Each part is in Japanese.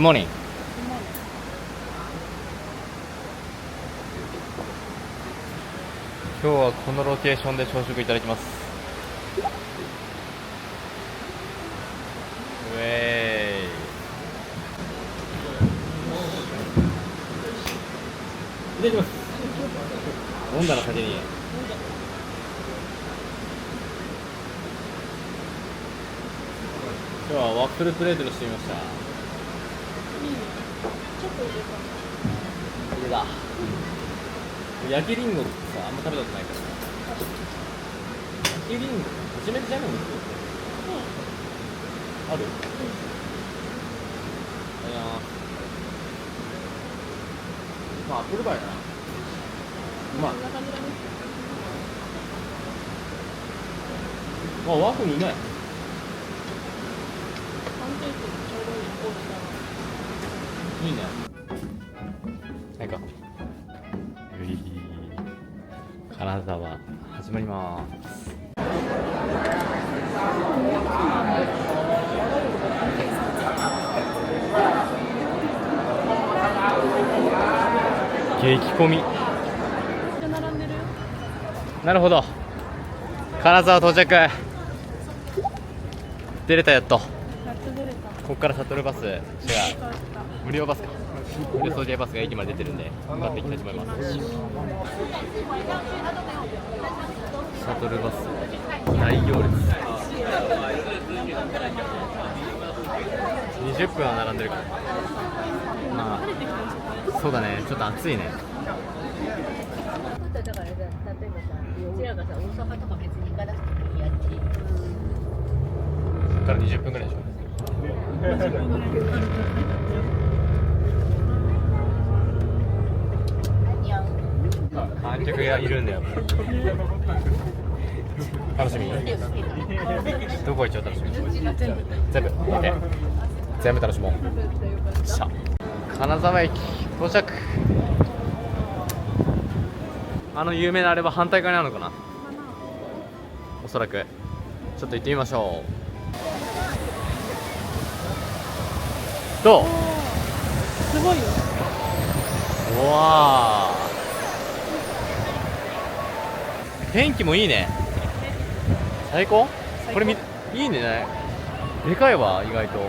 morning。今日はこのロケーションで朝食いただきます。ウェーイ。いただきます。飲んだら先に。今日はワッフルプレートにしてみました。入れた。焼きリンゴってさ、あんま食べたことないからさ。焼きリンゴ初めてじゃないの？ある？まあアップルパイだな。うまい。あ、ワッフルうまい。いいね。なんか金沢始まります。激混み。なるほど。金沢到着。出れた、やっと。ここからシャトルバス、違う、無料バスか、無料送迎バスが駅まで出てるんで向かっていきたいと思います。シャトルバス大行列。20分は並んでるから。まあそうだね、ちょっと暑いね。だから例えばさ、うちらがさ、大阪とか別に行かなくてもいいやって。そこから20分ぐらいでしょ。観客がいるんだよ。楽しみ。どこ一応楽しみ？全部。OK。全部楽しもう。さあ、金沢駅到着。あの有名なあれは反対側にあるのかな。おそらく。ちょっと行ってみましょう。どう？すごいよ。うわー、天気もいいね。最高？これいいね。でかいわ、意外と。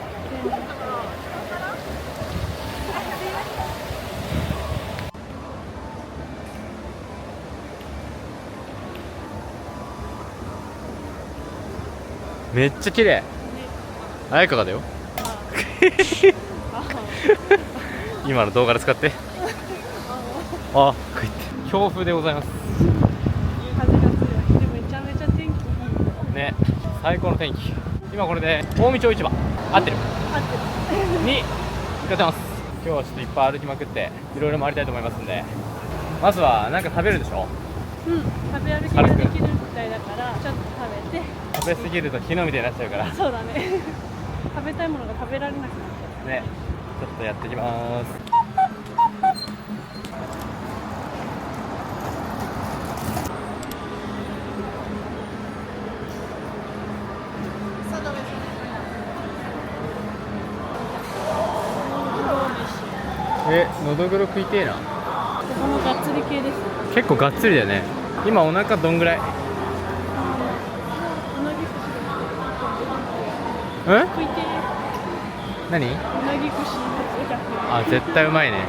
めっちゃ綺麗。彩香がだよ。今の動画で使って。あ、こう言って強風でございます。風が強い。でもめちゃめちゃ天気いいね、最高の天気。今これで近江町市場合ってるに向かってます。今日はちょっといっぱい歩きまくっていろいろ回りたいと思いますんで、まずは何か食べるでしょ。うん、食べ歩きができるみたいだからちょっと食べて。食べ過ぎると昨日みたいになっちゃうから。そうだね。食べたいものが食べられなくなっちゃうね、ちょっとやってきます。のどぐろ食いてえな。ここもがっつり系です。結構がっつりだよね。今お腹どんぐらい？うん？食いてえ。何？うなぎ串あ、絶対うまいね。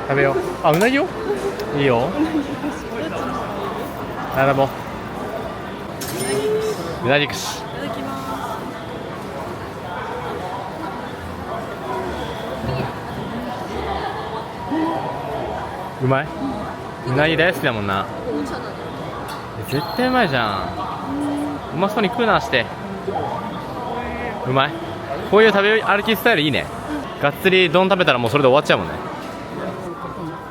食べよう。食べよう。あ、うなぎよ。いいよ。並ぼう。うなぎ串。いただきます。うまい？うなぎ大好きだもんな。絶対うまいじゃん。うまそうに食うなして。うまい。こういう食べ歩きスタイルいいね。がっつり丼食べたらもうそれで終わっちゃうもんね。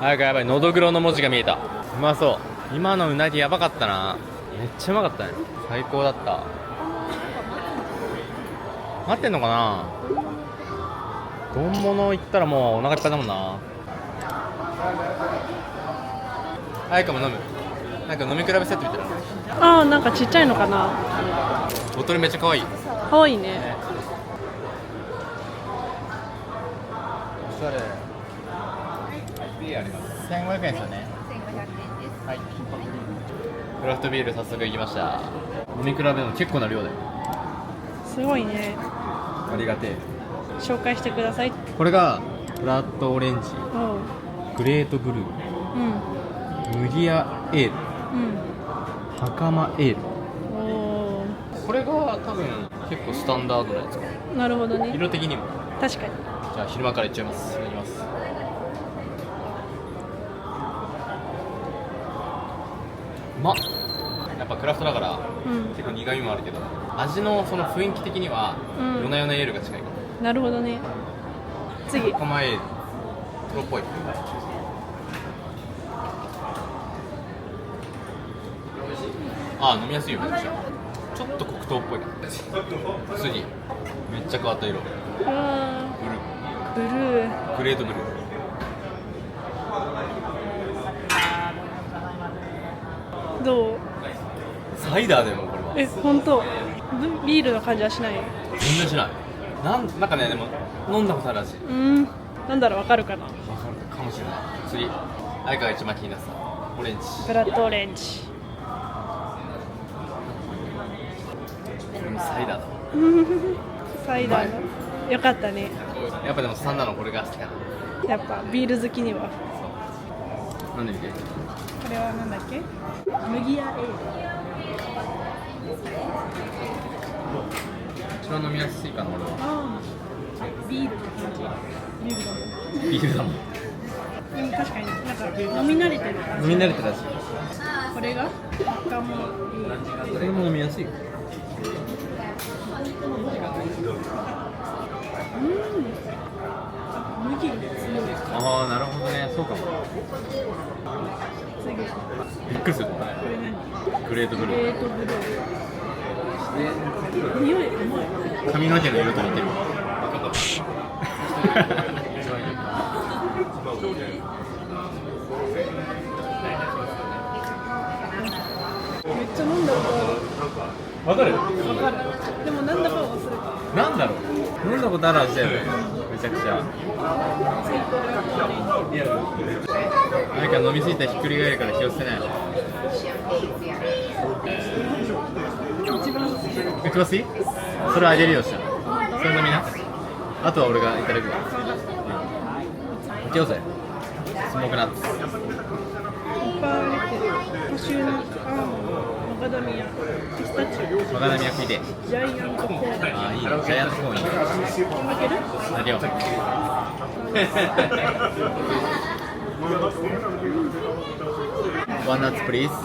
あ、やばい、のどぐろの文字が見えた。うまそう。今のうなぎやばかったな。めっちゃうまかったね。最高だった。待ってんのかな。丼物行ったらもうお腹いっぱいだもんな。あやかも飲む。なんか飲み比べセットみたいな。ああ、なんかちっちゃいのかな。ボトルめっちゃ可愛い。可愛いね。しゃれ。ビールあります。1500円ですよね。1500円です。はい。クラフトビール早速行きました。飲み比べでも結構な量だよ。すごいね。ありがてえ。紹介してください。これがブラッドオレンジ、おう。グレートブルー、うん。麦屋エール、うん。袴エール。おこれが多分結構スタンダードなやつかな。ー。なるほどね。色的にも。確かに。じゃあ昼間からいっちゃいます。いただきます。うまっ。やっぱクラフトだからうん。結構苦味もあるけど、味のその雰囲気的には、うん夜な夜なエールが近いかも。なるほどね。次。袴エール黒っぽい。あー、飲みやすいよめっちゃ。ちょっと黒糖っぽい。次めっちゃ変わった色。うわブルー。ブルー。ー、グレートブルー。どう？サイダーでもこれはえ、本当。ビールの感じはしない。全然しない。なんかね、でも飲んだことある味。なんだろう、わかるかな。わかるかもしれない。次相川が一番気になってたオレンジ。ブラッドオレンジ。これもサイダーだわ。サイダーの。よかったね。やっぱでもスタンダードのこれが好きかな。やっぱビール好きには。飲んでみて。これはなんだっけ？麦屋エール。一番飲みやすいかな俺は。ああ、ビールの感じ。ビールだもん。ビールだもん。でも確かになんか飲み慣れてる感じ。飲み慣れてたし。これが赤もいい。これも飲みやすい。麦が強い。ああ、なるほどね。そうかも。次。びっくりする。これ何？グレートブルー。レートブルー。匂い重い。髪の毛の色と似てる。めっちゃ飲んだことわかる？ある。わかる。でもなんだか忘れた。なんだろう。飲んだことある味だよね。めちゃくちゃ。あれか飲みすぎたらひっくり返るから気をつけない。一番好き。一番好き？それあげるよしたら。それ飲みな。あとは俺がいただくわ。いけようぜ。スモークナッツ。いっぱい入ってる。カシューナッツ、アーモンド、マカダミア、ピスタチオ、マカダミア食いて。ジャイアントコーン。ああ、いいね。ジャイアントコーンいいね。負ける？あげよう。ワンナッツプリーズ。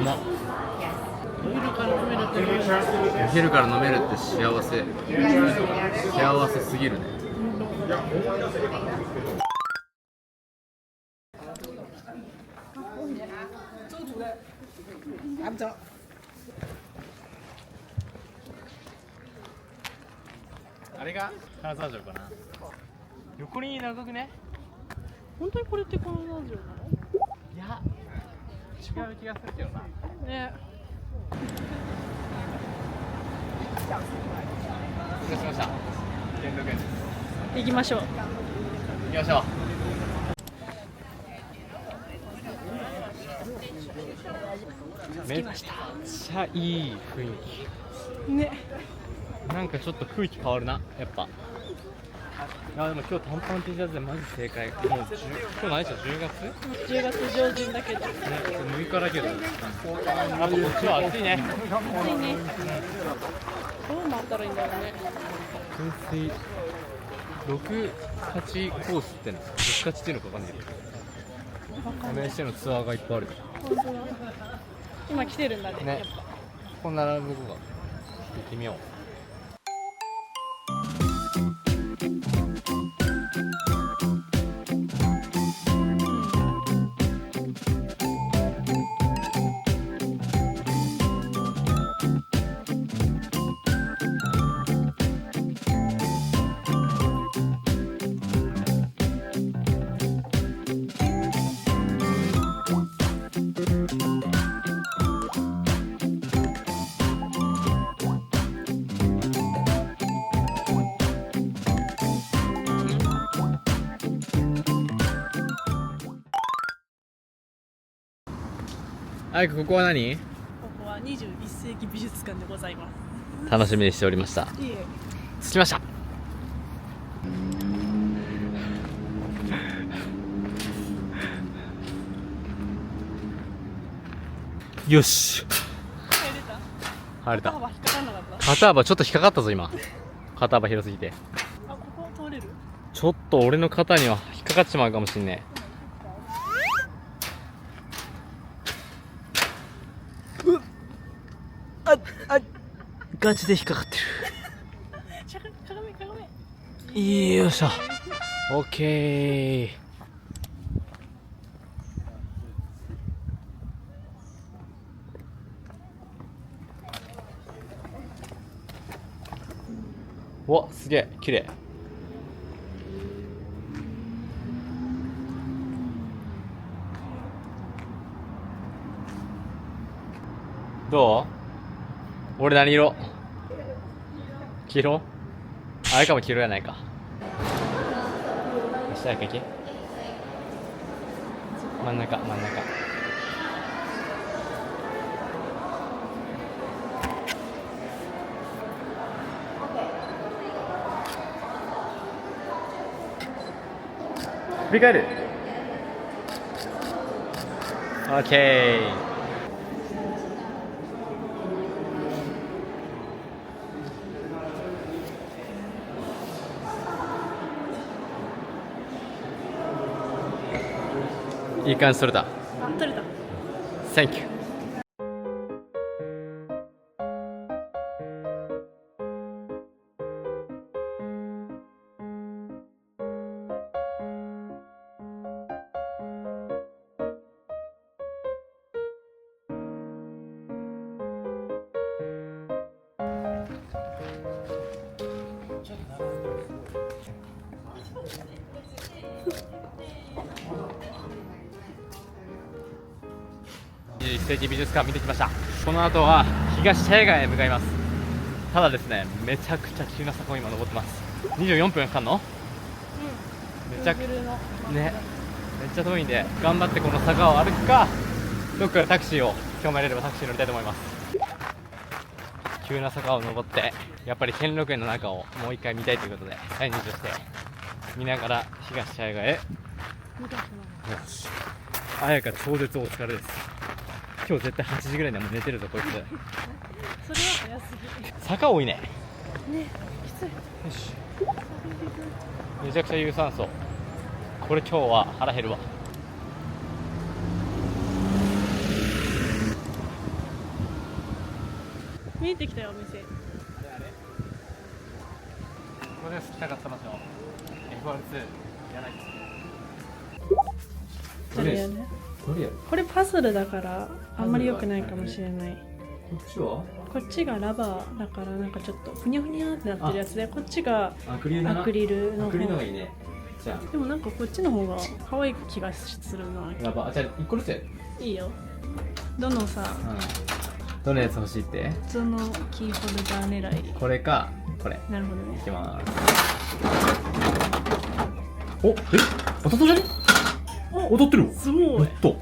うまっ。お昼から飲めるっていう。お昼から飲めるって幸せ。幸せすぎるね。あれが金沢城かな。横に長くね。本当にこれってこのラジオなの？いや、違う気がするけどな。ね。失礼しました。兼六園です。行きましょう。行きましょう。めっちゃいい雰囲ね。気。なんかちょっと空気変わるな、やっぱ。あ、でも今日短パン T シャツでマジ正解。もう今日何日だ、10月10月上旬だけど。ね、6日だけど。やっぱこっちは暑いね。暑いね。どう回ったらいいんだろうね。噴水6、8コースっての6、8っていうのかわかんないけど、MSC のツアーがいっぱいある。本当だ。今来てるんだね。ねやっぱ。こんなラブコが行ってみよう。あいこ、ここは何？ここは21世紀美術館でございま楽しみにしておりました。す。いえ。着きました。よし、入れた？入れた。肩幅引っかかんなかった？肩幅ちょっと引っかかったぞ今。肩幅広すぎて。あ、ここ通れる？ちょっと俺の肩には引っかかってしまうかもしんねえ。ガチで引っかかってる。よいしょ。オッケー。わ、すげえ綺麗。どう？俺何色？黄色？あれかも黄色やないか。下やかいけ？真ん中。振り返る。オッケー。いい感じ取れた。あ、取れた。Thank you。21世紀美術館見てきました。この後は東茶屋街へ向かいます。ただですね、めちゃくちゃ急な坂を今登ってます。24分かかんの？めちゃくね、めっちゃ遠いんで頑張ってこの坂を歩くか、どっかでタクシーを今日もやれればタクシー乗りたいと思います。急な坂を登ってやっぱり兼六園の中をもう一回見たいということで再入場して見ながら東茶屋街へ。よし、綾香超絶お疲れです。今日絶対8時ぐらいにはもう寝てるぞこいつ。それは早すぎ。坂多いね。ね、きつい。よし、めちゃくちゃ有酸素。これ今日は腹減るわ。見えてきたよ、お店。これが好きたかった場所 FR2 柳津。とりあえずこれパズルだからあんまり良くないかもしれない。こっちはこっちがラバーだからなんかちょっとふにゃふにゃってなってるやつで、こっちがアクリルだな。アクリルのアクリルの方方。がいいね。じゃでもなんかこっちの方が可愛い気がするな。あやば、じゃあ1個ずつやる。いいよ。どのさ、どのやつ欲しいって？普通のキーホルダー狙い。これかこれ。なるほどね。いきます。お、当たったじゃね？当たってる。すごい。やった。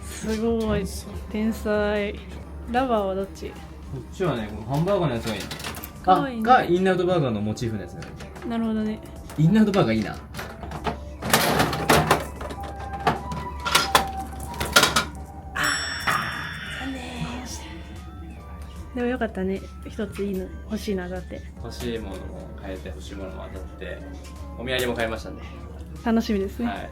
すごい。天才。ラバーはどっち？こっちはね、このハンバーガーのやつがいい。かわいいね。がインナードバーガーのモチーフのやつね。なるほどね。インナードバーガーいいな。でもよかったね。一ついいの欲しいなだって。欲しいものも買えて欲しいものも当たってお土産も買いましたんで、楽しみですね。はい。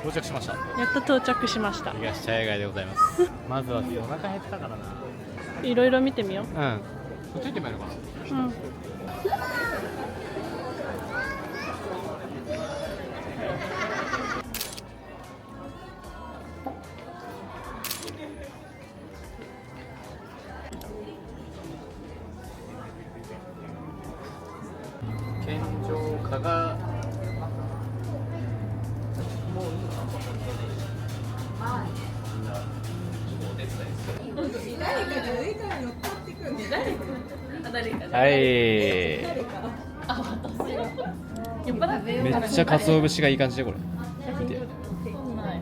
到着しました。やっと到着しました。東茶屋街でございますまずはお腹減ったからな。いろいろ見てみよう。うん、こっち行ってみようかな。うん。健常加賀はい、あ、私やっぱ食べようめっちゃ鰹節がいい感じでこれ見てそんない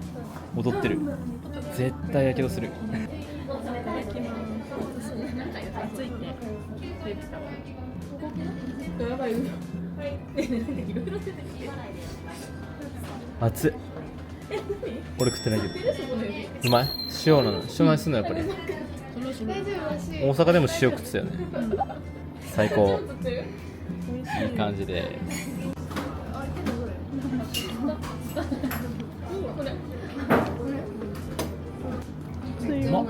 踊ってる絶対やけどするいただきます。暑いね熱っ俺食ってないけどうまい塩なの塩の味すんのやっぱり大阪でも塩食ってたよね最高いい感じでうまっ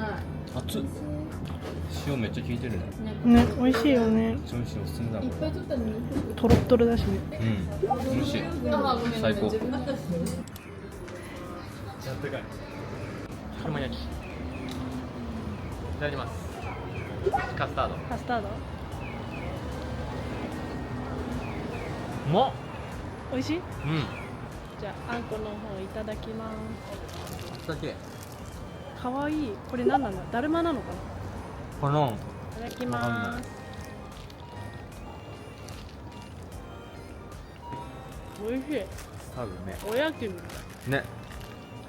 熱っ塩めっちゃ効いてるねね、美味しいよね。めっちゃ美味しいおすすめだこトロットロだしね。れうん美味しい最高車焼きいただきますカスタードカスタード。うまっ美味しい？うんじゃあ、あんこの方いただきまだけす。かわいい。これ何なんだ？だるまなのかな？このいただきます。美味しい。多分ねおやきみたい。ね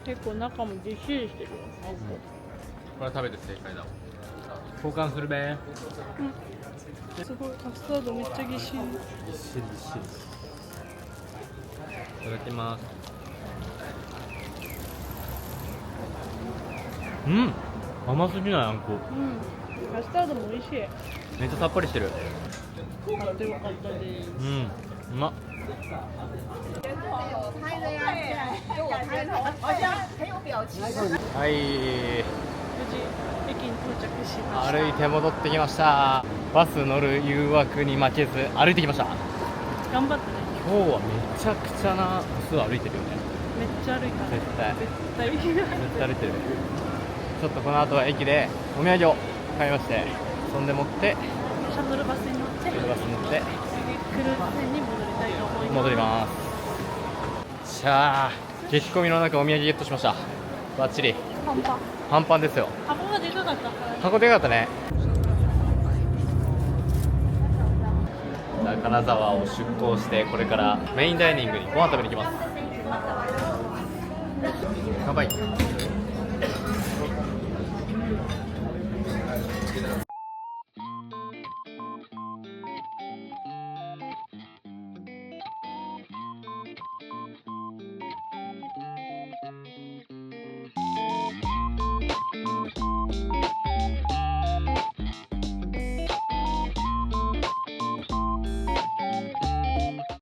結構中もぎっしりしてるよ。あんこ。これ食べて正解だわ交換するべすごい。カスタードめっちゃぎっしり。ぎっしりぎっしりいただきますうん甘すぎないあんこうん。カスタードも美味しい。めっちゃさっぱりしてる買ってよかったです。うんうまっはい無事駅に到着しました。歩いて戻ってきましたバス乗る誘惑に負けず歩いてきました頑張ったね。今日はめちゃくちゃな歩数歩いてるよねめっちゃ歩いた。絶対絶対行めっちゃ歩いてるちょっとこの後は駅でお土産を買いましてそんでもってシャトルバスに乗ってバスに乗ってクルーズ船に戻りたいと思います。戻りますしゃあ激込みの中お土産ゲットしましたバッチリパンパン。パンパンですよ箱がでかかった。箱でかかったねじゃあ金沢を出港してこれからメインダイニングにご飯食べに行きます乾杯